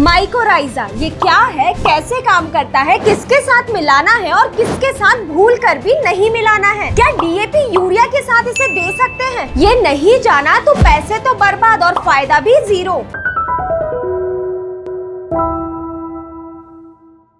Mycorrhiza ये क्या है, कैसे काम करता है, किसके साथ मिलाना है और किसके साथ भूल कर भी नहीं मिलाना है? क्या डीएपी यूरिया के साथ इसे दे सकते हैं? ये नहीं जाना तो पैसे तो बर्बाद और फायदा भी जीरो।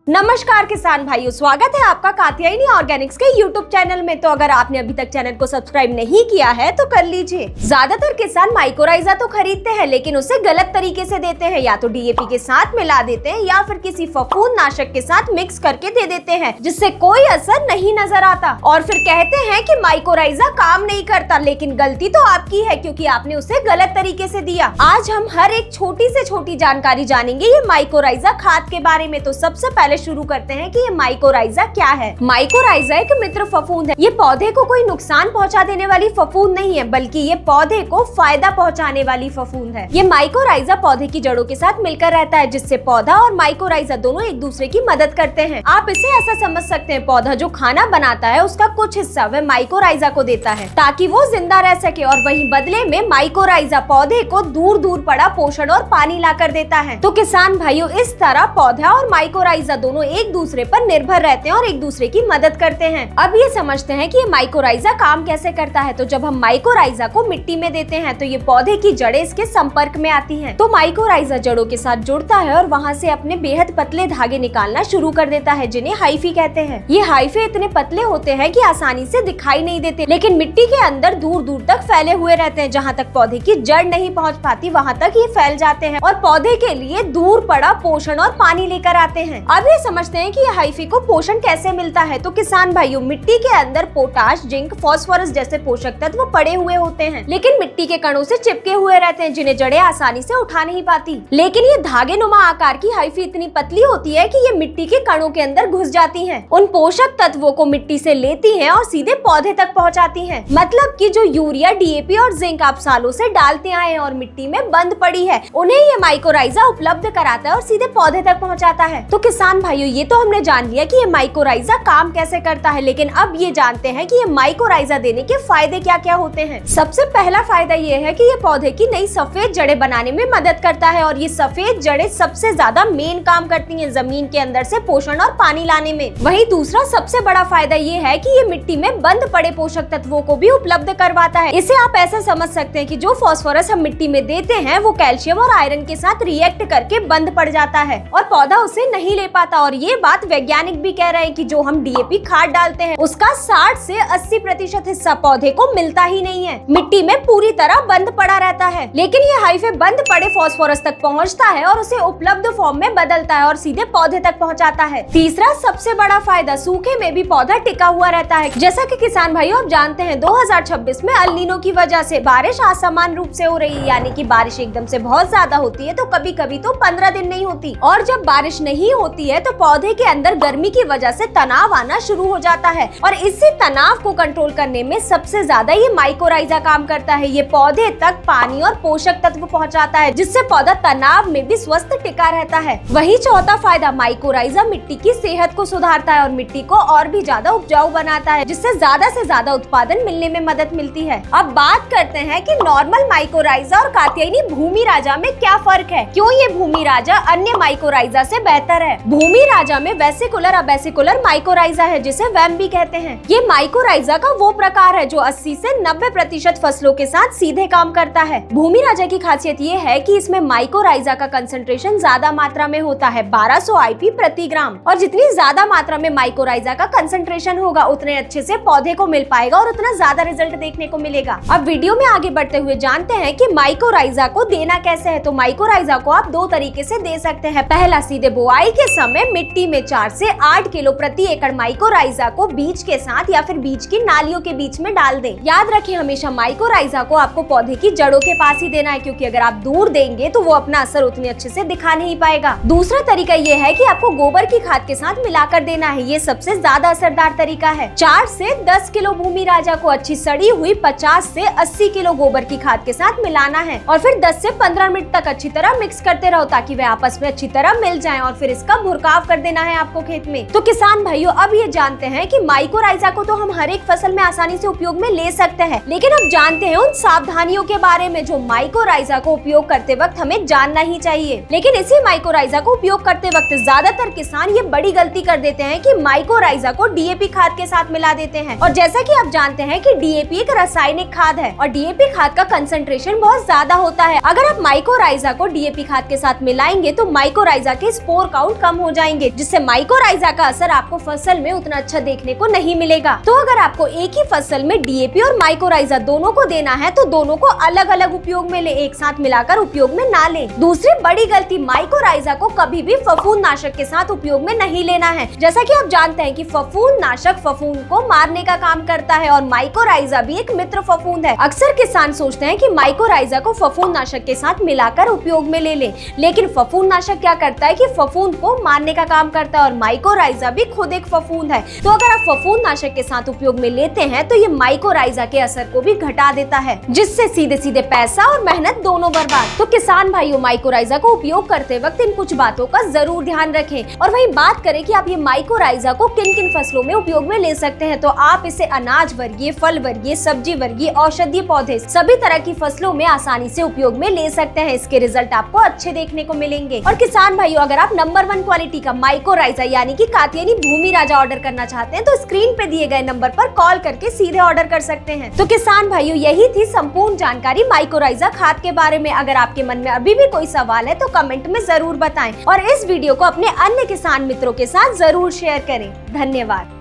नमस्कार किसान भाइयों, स्वागत है आपका कात्यायनी ऑर्गेनिक्स के यूट्यूब चैनल में। तो अगर आपने अभी तक चैनल को सब्सक्राइब नहीं किया है तो कर लीजिए। ज्यादातर किसान माइकोराइजा तो खरीदते हैं लेकिन उसे गलत तरीके से देते हैं, या तो डीएपी के साथ मिला देते हैं या फिर किसी फफूंदनाशक के साथ मिक्स करके दे देते हैं, जिससे कोई असर नहीं नजर आता और फिर कहते हैं कि माइकोराइजा काम नहीं करता। लेकिन गलती तो आपकी है क्योंकि आपने उसे गलत तरीके से दिया। आज हम हर एक छोटी से छोटी जानकारी जानेंगे ये माइकोराइजा खाद के बारे में। तो सबसे पहले शुरू करते हैं कि ये माइकोराइजा क्या है। माइकोराइजा एक मित्र फफूंद है। ये पौधे को कोई नुकसान पहुंचा देने वाली फफूंद नहीं है, बल्कि ये पौधे को फायदा पहुंचाने वाली फफूंद है। ये माइकोराइजा पौधे की जड़ों के साथ मिलकर रहता है, जिससे पौधा और माइकोराइजा दोनों एक दूसरे की मदद करते हैं। आप इसे ऐसा समझ सकते हैं, पौधा जो खाना बनाता है उसका कुछ हिस्सा वह माइकोराइजा को देता है ताकि वो जिंदा रह सके, और वहीं बदले में माइकोराइजा पौधे को दूर दूर पड़ा पोषण और पानी ला कर देता है। तो किसान भाइयों, इस तरह पौधा और माइकोराइजा दोनों एक दूसरे पर निर्भर रहते हैं और एक दूसरे की मदद करते हैं। अब ये समझते हैं कि ये माइकोराइजा काम कैसे करता है। तो जब हम माइकोराइजा को मिट्टी में देते हैं तो ये पौधे की जड़ें इसके संपर्क में आती हैं। तो माइकोराइजा जड़ों के साथ जुड़ता है और वहाँ से अपने बेहद पतले धागे निकालना शुरू कर देता है, जिन्हें हाइफी कहते हैं। ये हाइफे इतने पतले होते हैं कि आसानी से दिखाई नहीं देते, लेकिन मिट्टी के अंदर दूर दूर तक फैले हुए रहते हैं। जहाँ तक पौधे की जड़ नहीं पहुँच पाती वहाँ तक ये फैल जाते हैं और पौधे के लिए दूर पड़ा पोषण और पानी लेकर आते हैं। अब ये समझते हैं कि ये हाइफी को पोषण कैसे मिलता है। तो किसान भाइयों, मिट्टी के अंदर पोटाश, जिंक, फास्फोरस जैसे पोषक तत्व पड़े हुए होते हैं, लेकिन मिट्टी के कणों से चिपके हुए रहते हैं, जिन्हें जड़ें आसानी से उठा नहीं पाती। लेकिन ये धागे नुमा आकार की हाइफी इतनी पतली होती है कि ये मिट्टी के कणों के अंदर घुस जाती है, उन पोषक तत्वों को मिट्टी से लेती है और सीधे पौधे तक पहुँचाती है। मतलब कि जो यूरिया, डीएपी और जिंक आप सालों से डालते आए हैं और मिट्टी में बंद पड़ी है, उन्हें ये माइकोराइजा उपलब्ध कराता है और सीधे पौधे तक पहुँचाता है। तो किसान भाइयों, ये तो हमने जान लिया कि ये माइकोराइजा काम कैसे करता है, लेकिन अब ये जानते हैं कि ये माइकोराइजा देने के फायदे क्या क्या होते हैं। सबसे पहला फायदा ये है कि ये पौधे की नई सफेद जड़ें बनाने में मदद करता है, और ये सफेद जड़ें सबसे ज्यादा मेन काम करती हैं जमीन के अंदर से पोषण और पानी लाने में। वहीं दूसरा सबसे बड़ा फायदा ये है कि ये मिट्टी में बंद पड़े पोषक तत्वों को भी उपलब्ध करवाता है। इसे आप ऐसा समझ सकते हैं कि जो फास्फोरस हम मिट्टी में देते हैं वो कैल्शियम और आयरन के साथ रिएक्ट करके बंद पड़ जाता है और पौधा उसे नहीं ले पाता। और ये बात वैज्ञानिक भी कह रहे हैं कि जो हम डीएपी खाद डालते हैं उसका 60 से 80% हिस्सा पौधे को मिलता ही नहीं है, मिट्टी में पूरी तरह बंद पड़ा रहता है। लेकिन ये हाइफे बंद पड़े फास्फोरस तक पहुंचता है और उसे उपलब्ध फॉर्म में बदलता है और सीधे पौधे तक पहुंचाता है। तीसरा सबसे बड़ा फायदा, सूखे में भी पौधा टिका हुआ रहता है। जैसा कि किसान भाइयों आप जानते हैं, 2026 में अल नीनो की वजह से बारिश असमान रूप से हो रही है, यानी कि बारिश एकदम से बहुत ज्यादा होती है तो कभी कभी तो 15 दिन नहीं होती, और जब बारिश नहीं होती है तो पौधे के अंदर गर्मी की वजह से तनाव आना शुरू हो जाता है, और इसी तनाव को कंट्रोल करने में सबसे ज्यादा ये माइकोराइजा काम करता है। ये पौधे तक पानी और पोषक तत्व पहुंचाता है, जिससे पौधा तनाव में भी स्वस्थ टिका रहता है। वही चौथा फायदा, माइकोराइजा मिट्टी की सेहत को सुधारता है और मिट्टी को और भी ज्यादा उपजाऊ बनाता है, जिससे ज्यादा से ज्यादा उत्पादन मिलने में मदद मिलती है। अब बात करते हैं कि नॉर्मल माइकोराइजा और कात्यायनी भूमि राजा में क्या फर्क है, क्यों ये भूमि राजा अन्य माइकोराइजा से बेहतर है। भूमि राजा में वेसिकुलर अबेसिकुलर माइकोराइजा है, जिसे वैम भी कहते हैं। ये माइकोराइजा का वो प्रकार है जो 80 से 90% फसलों के साथ सीधे काम करता है। भूमि राजा की खासियत ये है कि इसमें माइकोराइजा का कंसंट्रेशन ज्यादा मात्रा में होता है, 1200 IP प्रति ग्राम, और जितनी ज्यादा मात्रा में माइकोराइजा का कंसंट्रेशन होगा उतने अच्छे से पौधे को मिल पाएगा और उतना ज्यादा रिजल्ट देखने को मिलेगा। अब वीडियो में आगे बढ़ते हुए जानते हैं कि माइकोराइजा को देना कैसे है। तो माइकोराइजा को आप दो तरीके से दे सकते हैं। पहला, सीधे बुआई के समय मिट्टी में 4 से 8 किलो प्रति एकड़ माइकोराइजा को बीज के साथ या फिर बीज की नालियों के बीच में डाल दें। याद रखें, हमेशा माइकोराइजा को आपको पौधे की जड़ों के पास ही देना है, क्योंकि अगर आप दूर देंगे तो वो अपना असर उतने अच्छे से दिखा नहीं पाएगा। दूसरा तरीका ये है कि आपको गोबर की खाद के साथ मिलाकर देना है। ये सबसे ज्यादा असरदार तरीका है। 4 से 10 किलो भूमि राजा को अच्छी सड़ी हुई 50 से 80 किलो गोबर की खाद के साथ मिलाना है और फिर 10 से 15 मिनट तक अच्छी तरह मिक्स करते रहो ताकि वे आपस में अच्छी तरह मिल जाएं, और फिर इसका भुरकट छिड़काव कर देना है आपको खेत में। तो किसान भाइयों अब ये जानते हैं कि माइकोराइजा को तो हम हर एक फसल में आसानी से उपयोग में ले सकते हैं, लेकिन अब जानते हैं उन सावधानियों के बारे में जो माइकोराइजा को उपयोग करते वक्त हमें जानना ही चाहिए। लेकिन इसी माइकोराइजा को उपयोग करते वक्त ज्यादातर किसान ये बड़ी गलती कर देते हैं कि माइकोराइजा को डीएपी खाद के साथ मिला देते हैं। और जैसा कि आप जानते हैं कि डीएपी एक रासायनिक खाद है और डीएपी खाद का कंसंट्रेशन बहुत ज्यादा होता है। अगर आप माइकोराइजा को डीएपी खाद के साथ मिलाएंगे तो माइकोराइजा के स्पोर काउंट कम हो जाएंगे, जिससे माइकोराइजा का असर आपको फसल में उतना अच्छा देखने को नहीं मिलेगा। तो अगर आपको एक ही फसल में डीएपी और माइकोराइजा दोनों को देना है तो दोनों को अलग अलग उपयोग में ले, एक साथ मिलाकर उपयोग में ना ले। दूसरी बड़ी गलती, माइकोराइजा को कभी भी फफूंदनाशक के साथ उपयोग में नहीं लेना है। जैसा कि आप जानते हैं कि फफूंदनाशक फफूंद को मारने का काम करता है और माइकोराइजा भी एक मित्र फफूंद है। अक्सर किसान सोचते हैं कि माइकोराइजा को फफूंदनाशक के साथ मिलाकर उपयोग में ले, लेकिन फफूंदनाशक क्या करता है कि फफूंद को मारने का काम करता है और माइकोराइजा भी खुद एक फफूंद है। तो अगर आप फफूंदनाशक के साथ उपयोग में लेते हैं तो ये माइकोराइजा के असर को भी घटा देता है, जिससे सीधे सीधे पैसा और मेहनत दोनों बर्बाद। तो किसान भाइयों माइकोराइजा को उपयोग करते वक्त इन कुछ बातों का जरूर ध्यान रखें। और वहीं बात करें कि आप ये माइकोराइजा को किन किन फसलों में उपयोग में ले सकते हैं, तो आप इसे अनाज वर्गीय, फल वर्गीय, सब्जी वर्गीय, औषधीय पौधे सभी तरह की फसलों में आसानी से उपयोग में ले सकते हैं। इसके रिजल्ट आपको अच्छे देखने को मिलेंगे। और किसान भाइयों अगर आप नंबर 1 क्वालिटी का माइकोराइजा यानी कि कात्यायनी भूमि राजा ऑर्डर करना चाहते हैं तो स्क्रीन पे दिए गए नंबर पर कॉल करके सीधे ऑर्डर कर सकते हैं। तो किसान भाइयों यही थी संपूर्ण जानकारी माइकोराइजा खाद के बारे में। अगर आपके मन में अभी भी कोई सवाल है तो कमेंट में जरूर बताएं और इस वीडियो को अपने अन्य किसान मित्रों के साथ जरूर शेयर करें। धन्यवाद।